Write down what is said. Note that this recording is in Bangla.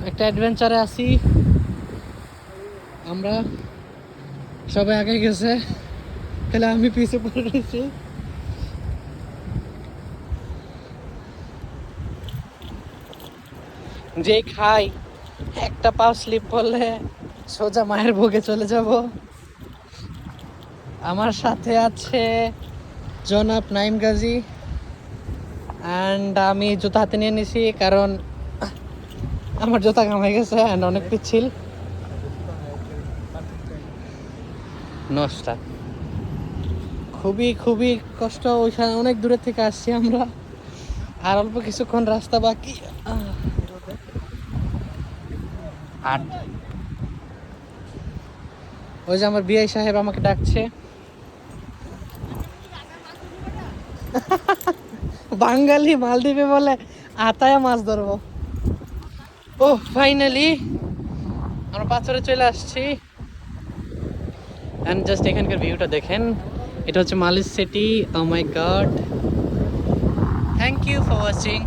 একটা অ্যাডভেঞ্চারে আছি আমরা, সবাই আগে গেছে, তাহলে আমি পিছিয়ে পড়ে রয়েছি। যে খাই একটা পাও স্লিপ করলে সোজা মায়ের ভোগে চলে যাব। আমার সাথে আছে জনাব নাইম গাজী, অ্যান্ড আমি জুতা হাতে নিয়ে নিছি কারণ আমার জুতা ঘামাই গেছে অ্যান্ড অনেক পিচ্ছিল নষ্ট। খুবই খুবই কষ্ট, ওইখানে অনেক দূরে থেকে আসছি আমরা, আর অল্প কিছুক্ষণ রাস্তা বাকি। আর ওই যে আমার বিআই সাহেব আমাকে ডাকছে, বাঙালি মালদ্বীপে বলে আতায়া মাছ ধরবো। ও ফাইনালি আমরা পাথরে চলে আসছি। অ্যান্ড জাস্ট এখানকার ভিউটা দেখেন, এটা হচ্ছে মালিশ সিটি। Oh my god, thank you for watching.